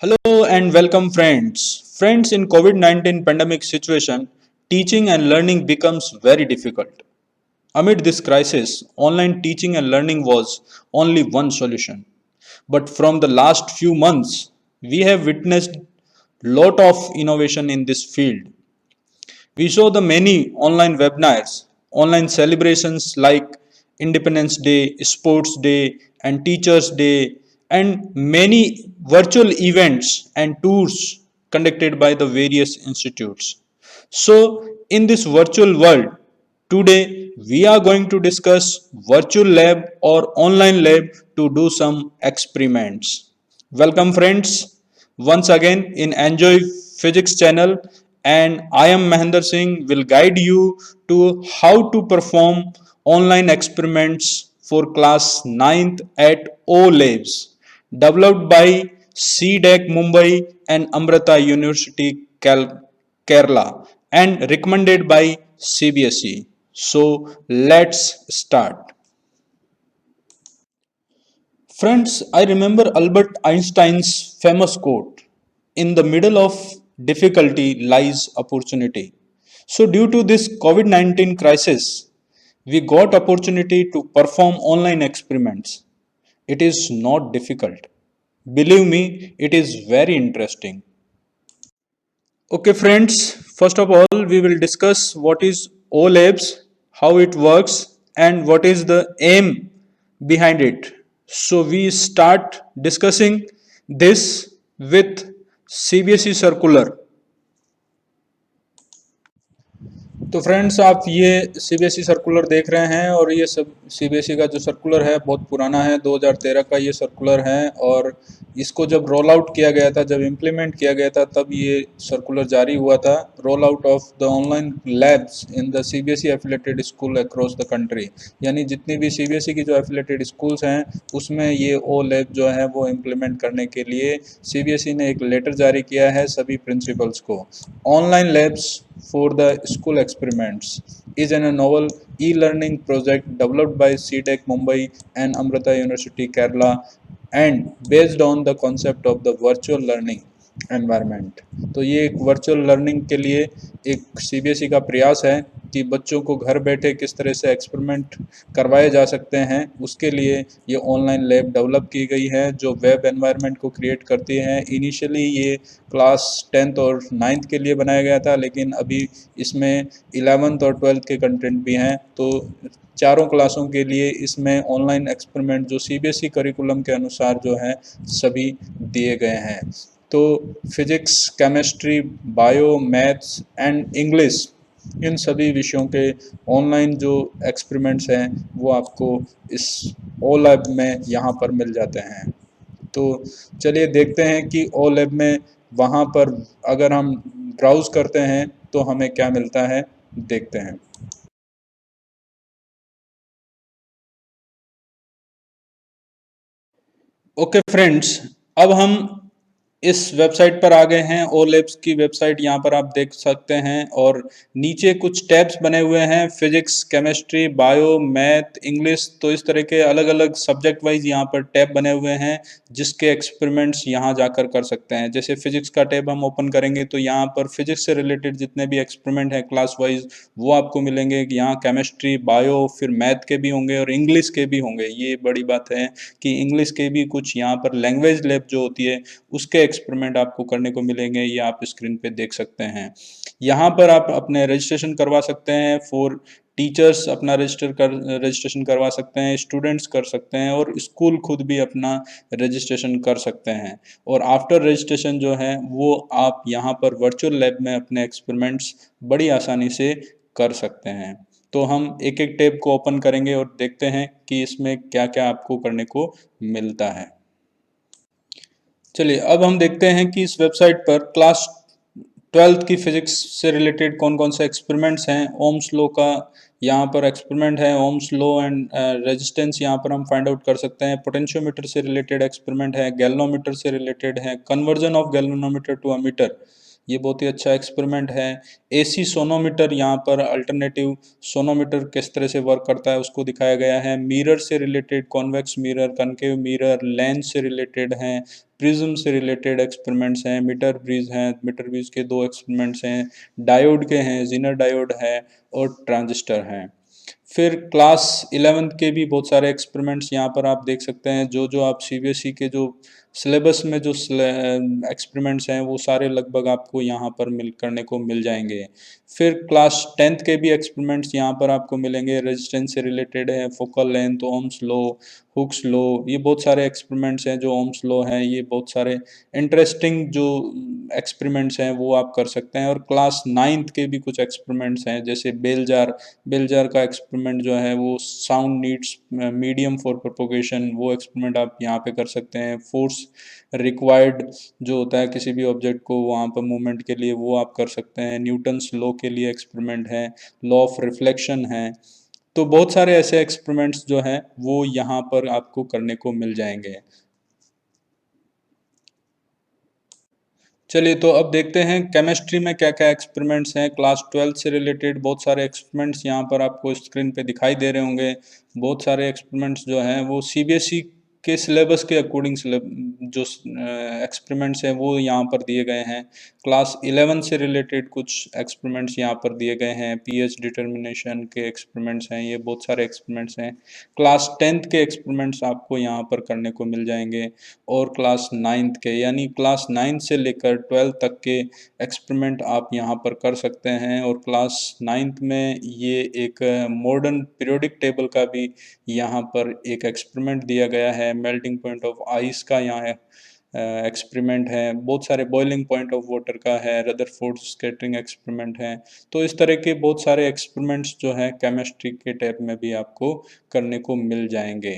Hello and welcome friends. Friends, in COVID-19 pandemic situation, teaching and learning becomes very difficult. Amid this crisis, online teaching and learning was only one solution. But from the last few months, we have witnessed lot of innovation in this field. We saw the many online webinars, online celebrations like Independence Day, Sports Day, and Teachers Day, and many virtual events and tours conducted by the various institutes. So, in this virtual world, today we are going to discuss virtual lab or online lab to do some experiments. Welcome friends once again in Enjoy Physics channel, and I am Mahendra Singh will guide you to how to perform online experiments for class ninth at O Labs developed by CDEC Mumbai and Amrita University Kerala and recommended by CBSE. So let's start. Friends, I remember Albert Einstein's famous quote: in the middle of difficulty lies opportunity. So, due to this COVID 19 crisis, we got opportunity to perform online experiments. It is not difficult. Believe me, it is very interesting. Okay, friends, first of all, we will discuss what is OLabs, how it works, and what is the aim behind it. So, we start discussing this with CBSE circular. तो friends आप ये CBSE circular देख रहे हैं और ये सब CBSE का जो सर्कुलर है बहुत पुराना है 2013 का ये सर्कुलर है और इसको जब रोल आउट किया गया था, जब इम्प्लीमेंट किया गया था, तब ये सर्कुलर जारी हुआ था। Roll out of the online labs in the CBSE affiliated school across the country, यानी जितनी भी सीबीएसई की जो एफिलेटेड स्कूल्स हैं उसमें ये ओ लैब जो है वो इम्प्लीमेंट करने के लिए सीबीएसई ने एक लेटर जारी किया है सभी प्रिंसिपल्स को। Online labs for the school experiments is a novel e-learning project developed by CDEC Mumbai and Amrita University Kerala and based on the concept of the virtual learning environment। तो ये एक virtual learning के लिए एक CBSE का प्रयास है कि बच्चों को घर बैठे किस तरह से एक्सपेरिमेंट करवाए जा सकते हैं, उसके लिए ये ऑनलाइन लैब डेवलप की गई है जो वेब एनवायरनमेंट को क्रिएट करती है। इनिशियली ये क्लास 10th और 9th के लिए बनाया गया था, लेकिन अभी इसमें 11th और 12th के कंटेंट भी हैं, तो चारों क्लासों के लिए इसमें ऑनलाइन एक्सपेरिमेंट जो सीबीएसई करिकुलम के अनुसार जो है सभी दिए गए हैं। तो physics, chemistry, bio, maths and English, इन सभी विषयों के ऑनलाइन जो एक्सपेरिमेंट्स हैं वो आपको इस ओ लैब में यहाँ पर मिल जाते हैं। तो चलिए देखते हैं कि ओ लैब में वहाँ पर अगर हम ब्राउज़ करते हैं तो हमें क्या मिलता है, देखते हैं। ओके फ्रेंड्स, अब हम इस वेबसाइट पर आ गए हैं। ओ लैब्स की वेबसाइट यहाँ पर आप देख सकते हैं और नीचे कुछ टैब्स बने हुए हैं, physics, chemistry, bio, math, English, तो इस तरह के अलग अलग सब्जेक्ट वाइज यहाँ पर टैब बने हुए हैं जिसके एक्सपेरिमेंट्स यहाँ जाकर कर सकते हैं। जैसे फिजिक्स का टैब हम ओपन करेंगे तो यहाँ पर फिजिक्स से रिलेटेड जितने भी एक्सपेरिमेंट हैं क्लास वाइज वो आपको मिलेंगे। यहाँ केमिस्ट्री, बायो, फिर मैथ के भी होंगे और इंग्लिश के भी होंगे। ये बड़ी बात है कि इंग्लिश के भी कुछ यहाँ पर लैंग्वेज लैब जो होती है उसके एक्सपेरिमेंट आपको करने को मिलेंगे, ये आप स्क्रीन पे देख सकते हैं। यहाँ पर आप अपने रजिस्ट्रेशन करवा सकते हैं। फॉर टीचर्स अपना रजिस्ट्रेशन करवा सकते हैं, स्टूडेंट्स कर सकते हैं और स्कूल खुद भी अपना रजिस्ट्रेशन कर सकते हैं। और आफ्टर रजिस्ट्रेशन जो है वो आप यहाँ पर वर्चुअल लैब में अपने एक्सपेरिमेंट्स बड़ी आसानी से कर सकते हैं। तो हम एक एक टैब को ओपन करेंगे और देखते हैं कि इसमें क्या क्या आपको करने को मिलता है। चलिए अब हम देखते हैं कि इस वेबसाइट पर क्लास 12th की फिजिक्स से रिलेटेड कौन कौन से एक्सपेरिमेंट्स हैं। ओम्स लॉ का यहाँ पर एक्सपेरिमेंट है, ओम्स लॉ एंड रेजिस्टेंस यहाँ पर हम फाइंड आउट कर सकते हैं। पोटेंशियोमीटर से रिलेटेड एक्सपेरिमेंट है, गैल्वेनोमीटर से रिलेटेड है, conversion of galvanometer to ammeter, ये बहुत ही अच्छा एक्सपेरिमेंट है। एसी सोनोमीटर, यहाँ पर अल्टरनेटिव सोनोमीटर किस तरह से वर्क करता है उसको दिखाया गया है। मिरर से related, convex mirror, concave mirror, lens से रिलेटेड हैं। प्रिज्म से रिलेटेड एक्सपेरिमेंट्स हैं, मीटर ब्रिज हैं, मीटर ब्रिज के 2 एक्सपेरिमेंट्स हैं, डायोड के हैं, जीनर डायोड है और ट्रांजिस्टर हैं। फिर क्लास 11th के भी बहुत सारे एक्सपेरिमेंट्स यहाँ पर आप देख सकते हैं। जो जो आप सीबीएसई के जो सिलेबस में जो एक्सपेरिमेंट्स हैं वो सारे लगभग आपको यहाँ पर करने को मिल जाएंगे। फिर क्लास 10th के भी एक्सपेरिमेंट्स यहाँ पर आपको मिलेंगे। रेजिस्टेंस से रिलेटेड है, focal length, Ohm's law, Hooke's law, ये बहुत सारे एक्सपेरिमेंट्स हैं। जो ओम्स लॉ है, ये बहुत सारे इंटरेस्टिंग जो एक्सपेरिमेंट्स हैं वो आप कर सकते हैं। और क्लास 9th के भी कुछ एक्सपेरिमेंट्स हैं, जैसे बेल जार का एक्सपेरिमेंट जो है वो sound needs medium for propagation, वो एक्सपेरिमेंट आप यहाँ पे कर सकते हैं। फोर्स रिक्वायर्ड जो होता है किसी भी ऑब्जेक्ट को वहाँ पर मूवमेंट के लिए, वो आप कर सकते हैं। न्यूटन्स लॉ के लिए एक्सपेरिमेंट है, लॉ ऑफ रिफ्लेक्शन है। तो बहुत सारे ऐसे एक्सपेरिमेंट्स जो हैं वो यहाँ पर आपको करने को मिल जाएंगे। चलिए तो अब देखते हैं केमिस्ट्री में क्या क्या एक्सपेरिमेंट्स हैं। क्लास 12 से रिलेटेड बहुत सारे एक्सपेरिमेंट्स यहाँ पर आपको स्क्रीन पे दिखाई दे रहे होंगे। बहुत सारे एक्सपेरिमेंट्स जो हैं वो सीबीएसई के सिलेबस के अकॉर्डिंग जो एक्सपेरिमेंट्स हैं वो यहाँ पर दिए गए हैं। क्लास 11 से रिलेटेड कुछ एक्सपेरिमेंट्स यहाँ पर दिए गए हैं। पीएच डिटर्मिनेशन के एक्सपेरिमेंट्स हैं, ये बहुत सारे एक्सपेरिमेंट्स हैं। क्लास 10th के एक्सपेरिमेंट्स आपको यहाँ पर करने को मिल जाएंगे। और क्लास 9th के, यानी क्लास 9 से लेकर 12 तक के एक्सपेरिमेंट आप यहाँ पर कर सकते हैं। और क्लास 9th में ये एक मॉडर्न पीरियोडिक टेबल का भी यहाँ पर एक एक्सपेरिमेंट दिया गया है। मेल्टिंग पॉइंट ऑफ आइस का यहाँ एक्सपेरिमेंट है। बहुत सारे बॉइलिंग पॉइंट ऑफ वाटर का है, रदरफोर्ड स्कैटरिंग एक्सपेरिमेंट है। तो इस तरह के बहुत सारे एक्सपेरिमेंट्स जो हैं केमिस्ट्री के टैब में भी आपको करने को मिल जाएंगे।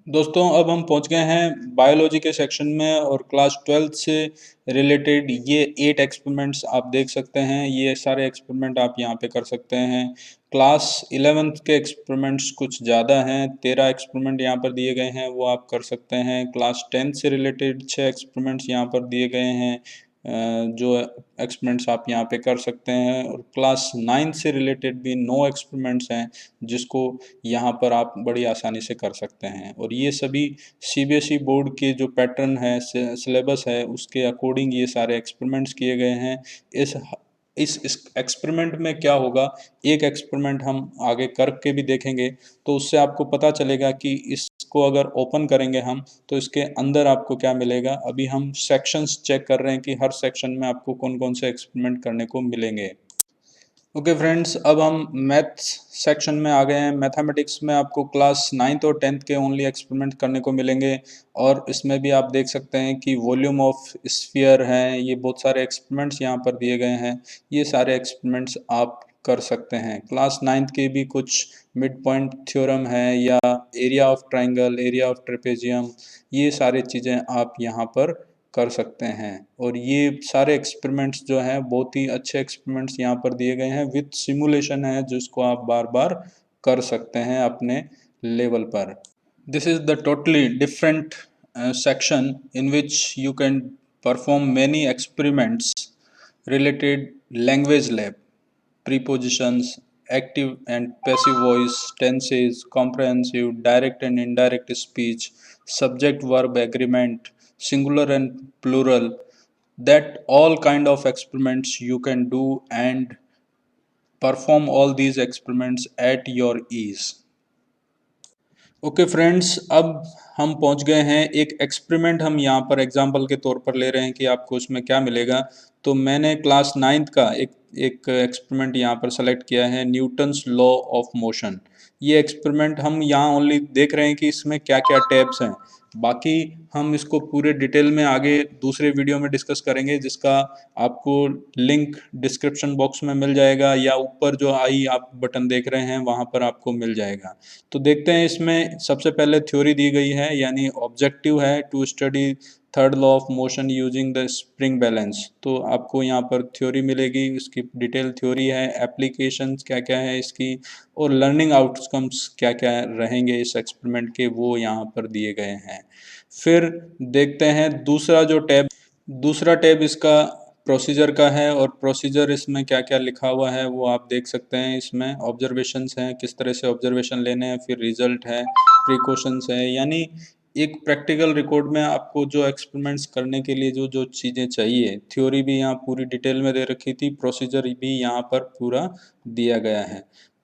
दोस्तों अब हम पहुंच गए हैं बायोलॉजी के सेक्शन में, और क्लास 12 से रिलेटेड ये 8 एक्सपेरिमेंट्स आप देख सकते हैं। ये सारे एक्सपेरिमेंट आप यहाँ पे कर सकते हैं। क्लास 11th के एक्सपेरिमेंट्स कुछ ज़्यादा हैं, 13 एक्सपेरिमेंट यहाँ पर दिए गए हैं, वो आप कर सकते हैं। क्लास 10 से रिलेटेड 6 एक्सपेरिमेंट्स यहाँ पर दिए गए हैं, जो एक्सपेरिमेंट्स आप यहाँ पे कर सकते हैं। और क्लास 9 से रिलेटेड भी 9 एक्सपेरिमेंट्स हैं, जिसको यहाँ पर आप बड़ी आसानी से कर सकते हैं। और ये सभी सीबीएसई बोर्ड के जो पैटर्न है, सिलेबस है, उसके अकॉर्डिंग ये सारे एक्सपेरिमेंट्स किए गए हैं। इस एक्सपेरिमेंट में क्या होगा, एक एक्सपेरिमेंट हम आगे करके भी देखेंगे, तो उससे आपको पता चलेगा कि इसको अगर ओपन करेंगे हम तो इसके अंदर आपको क्या मिलेगा। अभी हम सेक्शंस चेक कर रहे हैं कि हर सेक्शन में आपको कौन कौन से एक्सपेरिमेंट करने को मिलेंगे। ओके फ्रेंड्स, अब हम मैथ्स सेक्शन में आ गए हैं। मैथमेटिक्स में आपको क्लास 9th और 10th के ओनली एक्सपेरिमेंट करने को मिलेंगे। और इसमें भी आप देख सकते हैं कि वॉल्यूम ऑफ स्फीयर हैं, ये बहुत सारे एक्सपेरिमेंट्स यहाँ पर दिए गए हैं। ये सारे एक्सपेरिमेंट्स आप कर सकते हैं। क्लास 9th के भी कुछ मिड पॉइंट थ्योरम है, या area of triangle, area of trapezium, ये सारी चीज़ें आप यहाँ पर कर सकते हैं। और ये सारे एक्सपेरिमेंट्स जो हैं बहुत ही अच्छे एक्सपेरिमेंट्स यहाँ पर दिए गए हैं, विथ सिमुलेशन है, जिसको आप बार बार कर सकते हैं अपने लेवल पर। This is the totally different section in which you can perform many experiments related language lab, prepositions, active and passive voice, tenses, comprehensive, direct and indirect speech, subject verb agreement, singular and plural, that all kind of experiments you can do and perform all these experiments at your ease. Okay friends, अब हम पहुंच गए हैं एक experiment, हम यहाँ पर example के तौर पर ले रहे हैं कि आपको उसमें क्या मिलेगा। तो मैंने क्लास 9th का एक एक्सपेरिमेंट यहाँ पर सेलेक्ट किया है, न्यूटन्स लॉ ऑफ मोशन। ये एक्सपेरिमेंट हम यहाँ ओनली देख रहे हैं कि इसमें क्या क्या टैब्स हैं। बाकी हम इसको पूरे डिटेल में आगे दूसरे वीडियो में डिस्कस करेंगे, जिसका आपको लिंक डिस्क्रिप्शन बॉक्स में मिल जाएगा, या ऊपर जो आई आप बटन देख रहे हैं वहाँ पर आपको मिल जाएगा। तो देखते हैं, इसमें सबसे पहले थ्योरी दी गई है, यानी ऑब्जेक्टिव है to study third law of motion using the spring balance. तो आपको यहाँ पर थ्योरी मिलेगी, इसकी डिटेल थ्योरी है, एप्लीकेशंस क्या क्या है इसकी, और लर्निंग आउटकम्स क्या क्या रहेंगे इस एक्सपेरिमेंट के, वो यहाँ पर दिए गए हैं। फिर देखते हैं दूसरा टैब इसका प्रोसीजर का है, और प्रोसीजर इसमें क्या क्या लिखा हुआ है वो आप देख सकते हैं। इसमें ऑब्जर्वेशंस हैं, किस तरह से ऑब्जर्वेशन लेने हैं, फिर रिजल्ट है, प्रिकॉशंस है, यानी एक प्रैक्टिकल रिकॉर्ड में आपको जो एक्सपेरिमेंट्स करने के लिए जो जो चीज़ें चाहिए, थ्योरी भी यहाँ पूरी डिटेल में दे रखी थी, प्रोसीजर भी यहाँ पर पूरा दिया गया है।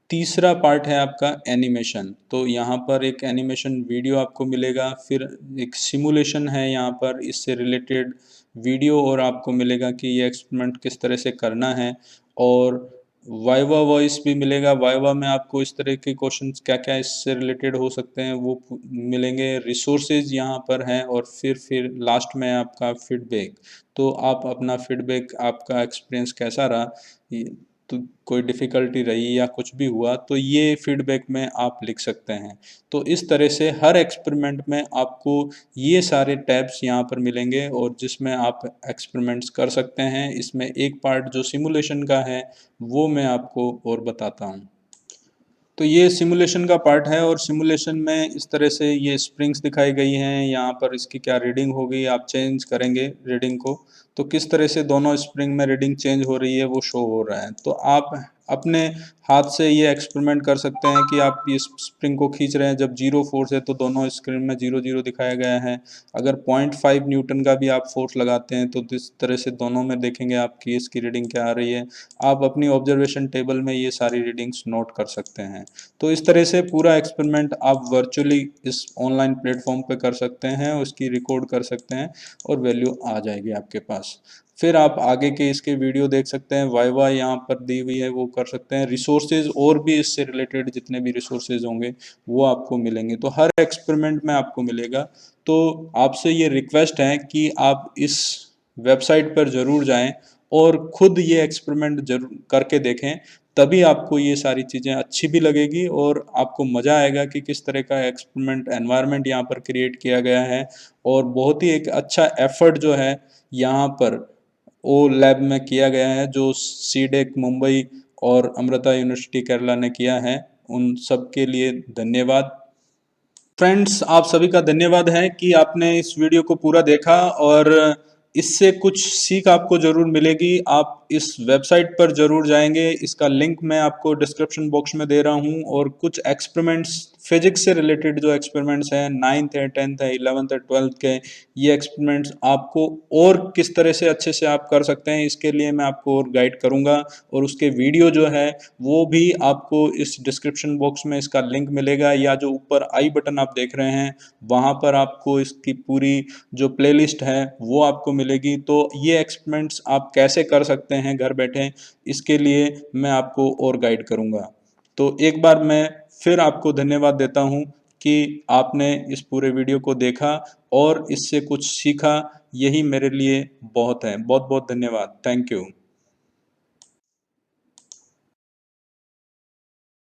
तीसरा पार्ट है आपका एनिमेशन। तो यहाँ पर एक एनिमेशन वीडियो आपको मिलेगा, फिर एक सिमुलेशन है यहाँ पर, इससे रिलेटेड वीडियो और आपको मिलेगा कि ये एक्सपेरिमेंट किस तरह से करना है, और वाइवा वॉइस भी मिलेगा। वाइवा में आपको इस तरह के क्वेश्चंस क्या क्या इससे रिलेटेड हो सकते हैं वो मिलेंगे। रिसोर्सेज यहाँ पर हैं, और फिर लास्ट में आपका फीडबैक। तो आप अपना फीडबैक, आपका एक्सपीरियंस कैसा रहा, तो कोई डिफ़िकल्टी रही या कुछ भी हुआ, तो ये फीडबैक में आप लिख सकते हैं। तो इस तरह से हर एक्सपेरिमेंट में आपको ये सारे टैब्स यहाँ पर मिलेंगे, और जिसमें आप एक्सपेरिमेंट्स कर सकते हैं। इसमें एक पार्ट जो सिमुलेशन का है वो मैं आपको और बताता हूँ। तो ये सिमुलेशन का पार्ट है, और सिमुलेशन में इस तरह से ये स्प्रिंग्स दिखाई गई हैं। यहाँ पर इसकी क्या रीडिंग होगी, आप चेंज करेंगे रीडिंग को, तो किस तरह से दोनों स्प्रिंग में रीडिंग चेंज हो रही है वो शो हो रहा है। तो आप अपने हाथ से ये एक्सपेरिमेंट कर सकते हैं कि आप ये स्प्रिंग को खींच रहे हैं, जब 0 फोर्स है तो दोनों स्क्रीन में 0 0 दिखाया गया है। अगर 0.5 न्यूटन का भी आप फोर्स लगाते हैं तो इस तरह से दोनों में देखेंगे आपकी इसकी रीडिंग क्या आ रही है। आप अपनी ऑब्जर्वेशन टेबल में ये सारी रीडिंग्स नोट कर सकते हैं। तो इस तरह से पूरा एक्सपेरिमेंट आप वर्चुअली इस ऑनलाइन प्लेटफॉर्म पे कर सकते हैं, उसकी रिकॉर्ड कर सकते हैं, और वैल्यू आ जाएगी आपके पास। फिर आप आगे के इसके वीडियो देख सकते हैं, वाइवा यहाँ पर दी हुई है वो कर सकते हैं। रिसोर्सेज और भी इससे रिलेटेड जितने भी रिसोर्सेज होंगे वो आपको मिलेंगे, तो हर एक्सपेरिमेंट में आपको मिलेगा। तो आपसे ये रिक्वेस्ट है कि आप इस वेबसाइट पर ज़रूर जाएं और खुद ये एक्सपेरिमेंट जरूर करके देखें, तभी आपको ये सारी चीज़ें अच्छी भी लगेगी, और आपको मज़ा आएगा कि किस तरह का एक्सपेरिमेंट एनवायरनमेंट यहाँ पर क्रिएट किया गया है। और बहुत ही एक अच्छा एफर्ट जो है यहाँ पर वो लैब में किया गया है, जो सीडेक मुंबई और अमृता यूनिवर्सिटी केरला ने किया है। उन सब के लिए धन्यवाद। फ्रेंड्स, आप सभी का धन्यवाद है कि आपने इस वीडियो को पूरा देखा, और इससे कुछ सीख आपको ज़रूर मिलेगी। आप इस वेबसाइट पर ज़रूर जाएंगे, इसका लिंक मैं आपको डिस्क्रिप्शन बॉक्स में दे रहा हूँ। और कुछ एक्सपेरिमेंट्स, फिजिक्स से रिलेटेड जो एक्सपेरिमेंट्स हैं, 9th है, 10th है, 11th है, 12th के, ये एक्सपेरिमेंट्स आपको और किस तरह से अच्छे से आप कर सकते हैं, इसके लिए मैं आपको और गाइड करूँगा। और उसके वीडियो जो है वो भी आपको इस डिस्क्रिप्शन बॉक्स में इसका लिंक मिलेगा, या जो ऊपर आई बटन आप देख रहे हैं वहाँ पर आपको इसकी पूरी जो प्लेलिस्ट है वो आपको मिलेगी। तो ये एक्सपेरिमेंट्स आप कैसे कर सकते हैं घर बैठे, इसके लिए मैं आपको और गाइड करूँगा। तो एक बार मैं फिर आपको धन्यवाद देता हूँ कि आपने इस पूरे वीडियो को देखा और इससे कुछ सीखा। यही मेरे लिए बहुत है। बहुत बहुत धन्यवाद। Thank you.